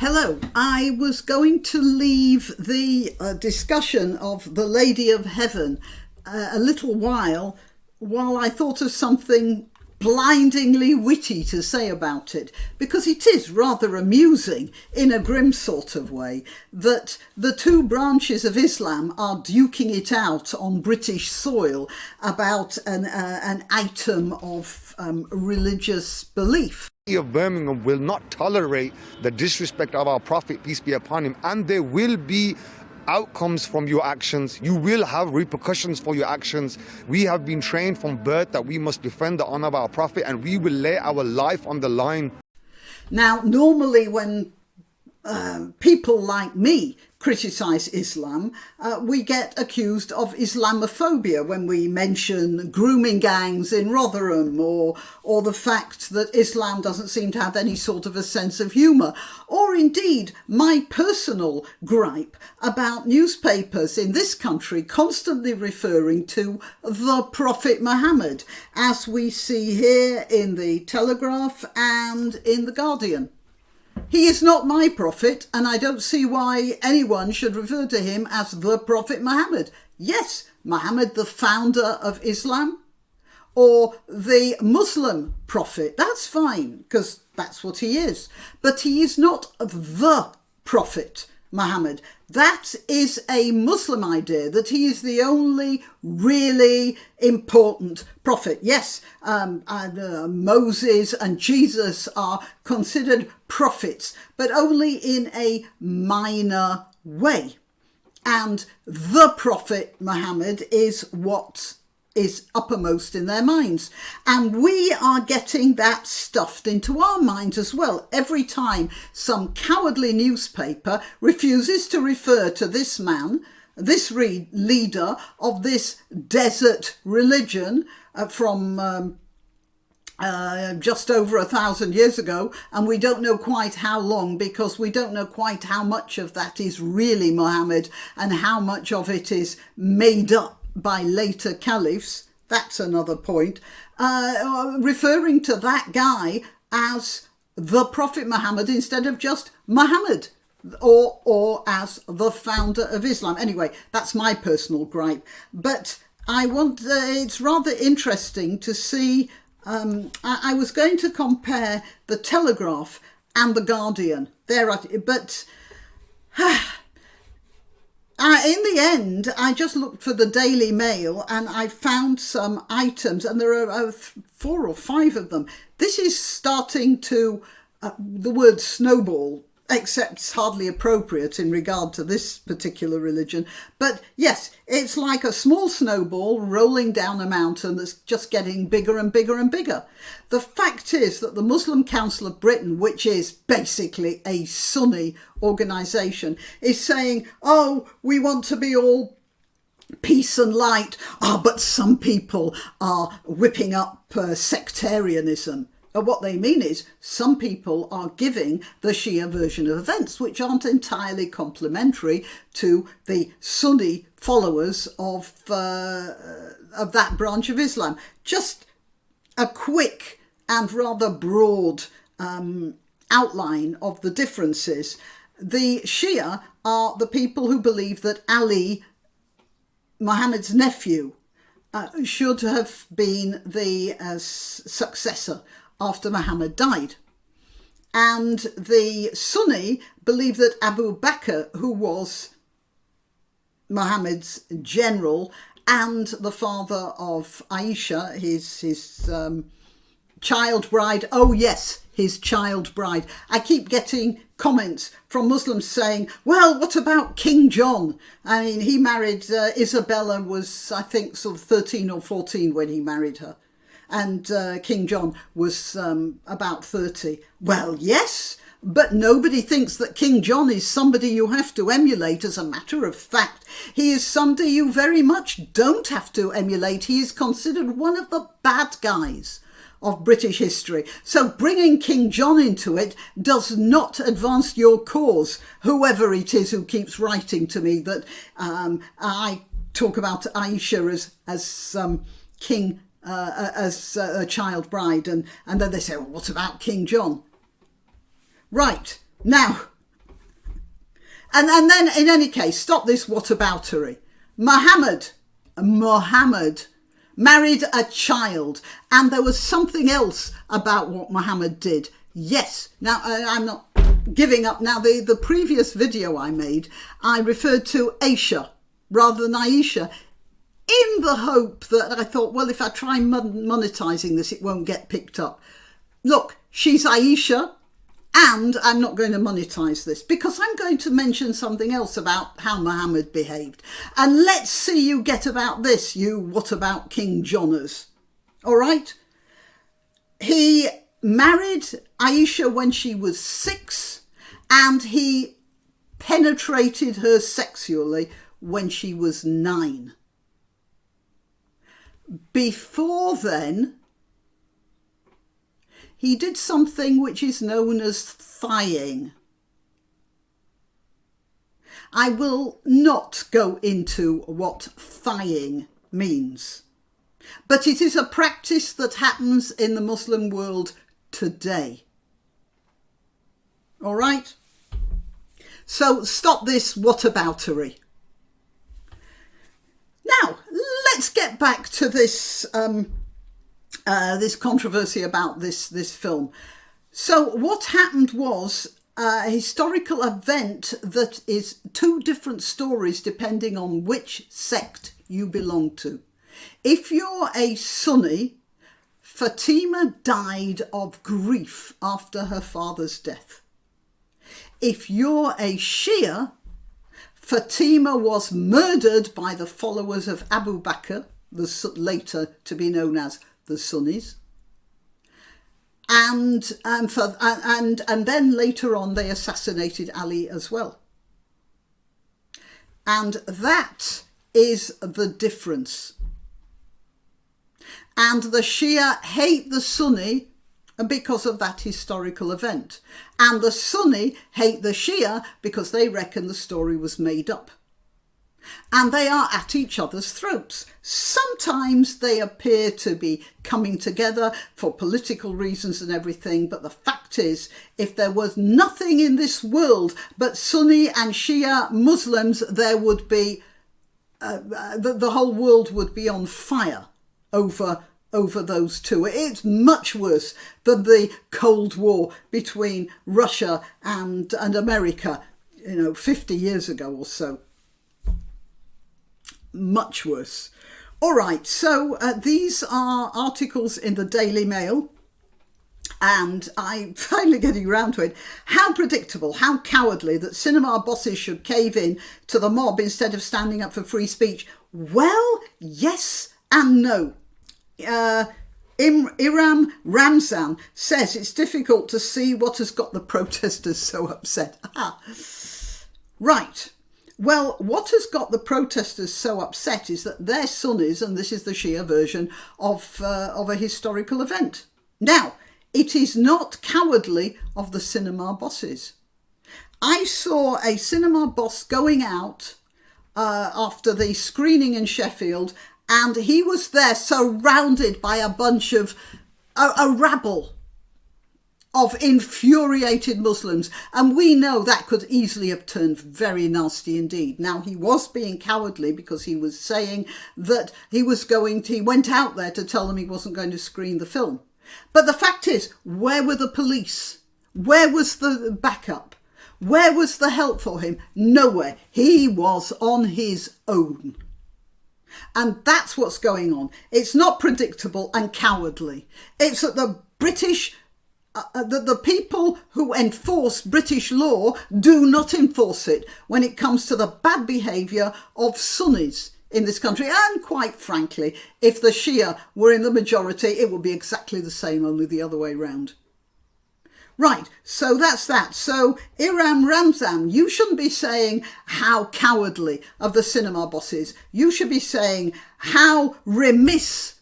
Hello, I was going to leave the discussion of the Lady of Heaven a little while I thought of something blindingly witty to say about it, because it is rather amusing in a grim sort of way that the two branches of Islam are duking it out on British soil about an item of religious belief. Of Birmingham will not tolerate the disrespect of our Prophet, peace be upon him, and there will be outcomes from your actions. You will have repercussions for your actions. We have been trained from birth that we must defend the honor of our Prophet, and we will lay our life on the line. Now, normally when people like me criticise Islam, we get accused of Islamophobia when we mention grooming gangs in Rotherham, or the fact that Islam doesn't seem to have any sort of a sense of humour, or indeed my personal gripe about newspapers in this country constantly referring to the Prophet Muhammad, as we see here in the Telegraph and in the Guardian. He is not my prophet, and I don't see why anyone should refer to him as the Prophet Muhammad. Yes, Muhammad, the founder of Islam, or the Muslim prophet, that's fine, because that's what he is. But he is not the Prophet Muhammad. That is a Muslim idea, that he is the only really important prophet. Yes, Moses and Jesus are considered prophets, but only in a minor way. And the Prophet Muhammad is what is uppermost in their minds. And we are getting that stuffed into our minds as well. Every time some cowardly newspaper refuses to refer to this man, this leader of this desert religion from just over 1,000 years ago, and we don't know quite how long, because we don't know quite how much of that is really Muhammad and how much of it is made up by later caliphs. That's another point. Referring to that guy as the Prophet Muhammad instead of just Muhammad, or as the founder of Islam. Anyway, that's my personal gripe. But it's rather interesting to see. I was going to compare the Telegraph and the Guardian but in the end, I just looked for the Daily Mail and I found some items, and there are 4 or 5 of them. This is starting to, the word snowball, except it's hardly appropriate in regard to this particular religion. But yes, it's like a small snowball rolling down a mountain that's just getting bigger and bigger and bigger. The fact is that the Muslim Council of Britain, which is basically a Sunni organisation, is saying, oh, we want to be all peace and light. But some people are whipping up sectarianism. What they mean is some people are giving the Shia version of events, which aren't entirely complementary to the Sunni followers of that branch of Islam. Just a quick and rather broad outline of the differences. The Shia are the people who believe that Ali, Muhammad's nephew, should have been the successor after Muhammad died. And the Sunni believe that Abu Bakr, who was Muhammad's general and the father of Aisha, his child bride, oh yes, his child bride. I keep getting comments from Muslims saying, well, what about King John? I mean, he married Isabella, was I think sort of 13 or 14 when he married her. And King John was about 30. Well, yes, but nobody thinks that King John is somebody you have to emulate. As a matter of fact, he is somebody you very much don't have to emulate. He is considered one of the bad guys of British history. So bringing King John into it does not advance your cause, whoever it is who keeps writing to me that I talk about Aisha as king, as a child bride, and then they say, well, what about King John? Right, now, And then, in any case, stop this whataboutery. Muhammad married a child, and there was something else about what Muhammad did. Yes, now I'm not giving up. Now, the previous video I made, I referred to Aisha rather than Aisha, in the hope that I thought, well, if I try monetizing this, it won't get picked up. Look, she's Aisha, and I'm not going to monetize this because I'm going to mention something else about how Muhammad behaved. And let's see you get about this, you what about King Johners. All right? He married Aisha when she was 6, and he penetrated her sexually when she was 9. Before then, he did something which is known as thighing. I will not go into what thighing means, but it is a practice that happens in the Muslim world today. All right? So stop this whataboutery. Now, let's get back to this this controversy about this film. So what happened was a historical event that is 2 different stories depending on which sect you belong to. If you're a Sunni, Fatima died of grief after her father's death. If you're a Shia, Fatima was murdered by the followers of Abu Bakr, later to be known as the Sunnis, and then later on they assassinated Ali as well. And that is the difference. And the Shia hate the Sunni because of that historical event. And the Sunni hate the Shia because they reckon the story was made up. And they are at each other's throats. Sometimes they appear to be coming together for political reasons and everything, but the fact is, if there was nothing in this world but Sunni and Shia Muslims, there would be, the whole world would be on fire over those two. It's much worse than the Cold War between Russia and America, 50 years ago or so. Much worse. All right, so these are articles in the Daily Mail, and I'm finally getting around to it. How predictable, how cowardly that cinema bosses should cave in to the mob instead of standing up for free speech. Well, yes and no. Iram Ramzan says it's difficult to see what has got the protesters so upset. Right. Well, what has got the protesters so upset is that they're Sunnis, and this is the Shia version of a historical event. Now, it is not cowardly of the cinema bosses. I saw a cinema boss going out after the screening in Sheffield, and he was there surrounded by a bunch of a rabble of infuriated Muslims, and we know that could easily have turned very nasty indeed. Now, he was being cowardly because he was saying that he went out there to tell them he wasn't going to screen the film. But the fact is, where were the police? Where was the backup? Where was the help for him? Nowhere. He was on his own. And that's what's going on. It's not predictable and cowardly. It's that the British the people who enforce British law do not enforce it when it comes to the bad behaviour of Sunnis in this country. And quite frankly, if the Shia were in the majority, it would be exactly the same, only the other way round. Right, so that's that. So Iram Ramzan, you shouldn't be saying how cowardly of the cinema bosses. You should be saying how remiss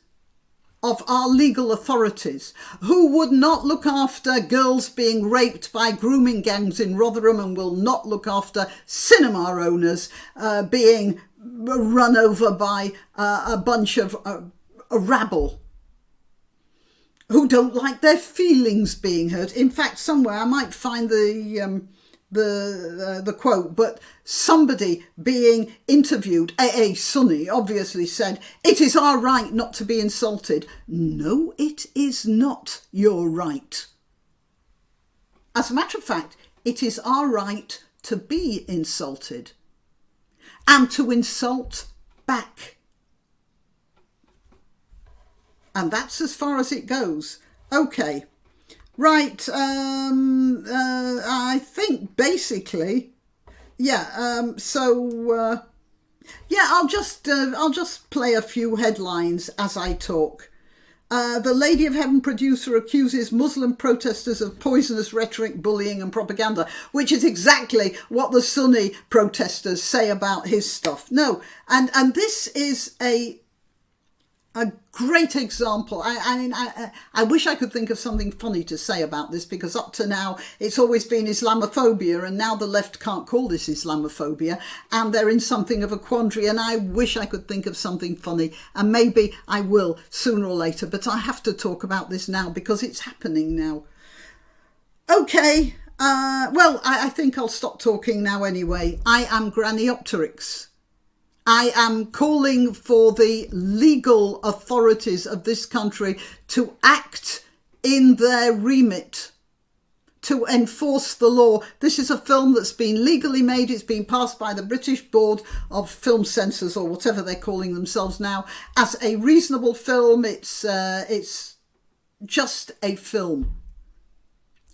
of our legal authorities, who would not look after girls being raped by grooming gangs in Rotherham and will not look after cinema owners being run over by a bunch of a rabble who don't like their feelings being hurt. In fact, somewhere I might find the the quote, but somebody being interviewed, A.A. Sunny, obviously said, "It is our right not to be insulted." No, it is not your right. As a matter of fact, it is our right to be insulted and to insult back. And that's as far as it goes. Okay. Right, I think basically, yeah, yeah, I'll just play a few headlines as I talk. The Lady of Heaven producer accuses Muslim protesters of poisonous rhetoric, bullying and propaganda, which is exactly what the Sunni protesters say about his stuff. No, and this is a great example. I wish I could think of something funny to say about this, because up to now it's always been Islamophobia, and now the left can't call this Islamophobia, and they're in something of a quandary, and I wish I could think of something funny, and maybe I will sooner or later, but I have to talk about this now because it's happening now. Okay, well, I think I'll stop talking now anyway. I am Granniopteryx. I am calling for the legal authorities of this country to act in their remit, to enforce the law. This is a film that's been legally made. It's been passed by the British Board of Film Censors, or whatever they're calling themselves now, as a reasonable film. It's just a film.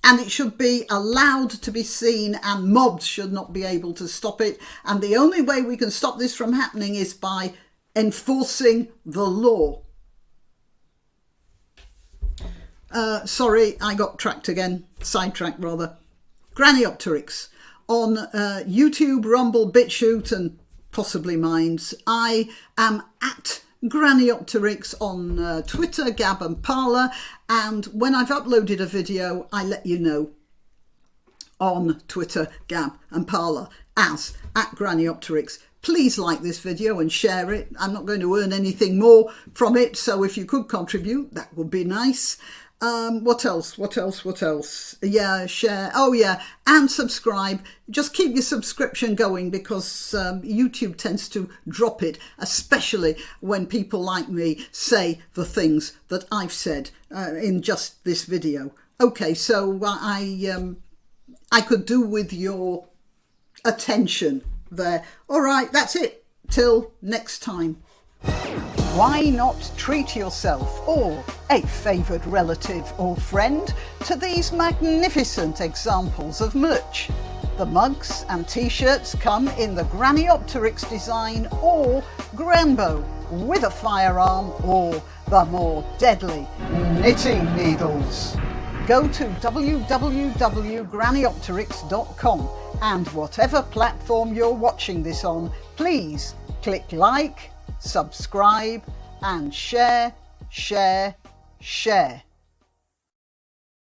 And it should be allowed to be seen, and mobs should not be able to stop it. And the only way we can stop this from happening is by enforcing the law. Sorry, I got sidetracked rather. Granniopteryx on YouTube, Rumble, BitChute and possibly Minds. I am at Granniopteryx on Twitter, Gab and Parler, and when I've uploaded a video I let you know on Twitter, Gab and Parler as at Granniopteryx. Please like this video and share it. I'm not going to earn anything more from it, so if you could contribute, that would be nice. What else? Yeah, share. Oh yeah, and subscribe. Just keep your subscription going, because YouTube tends to drop it, especially when people like me say the things that I've said in just this video. Okay, so I could do with your attention there. All right, that's it. Till next time. Why not treat yourself or a favoured relative or friend to these magnificent examples of merch? The mugs and t-shirts come in the Granniopteryx design or Granbo with a firearm, or the more deadly knitting needles. Go to www.granniopteryx.com, and whatever platform you're watching this on, please click like, subscribe and share.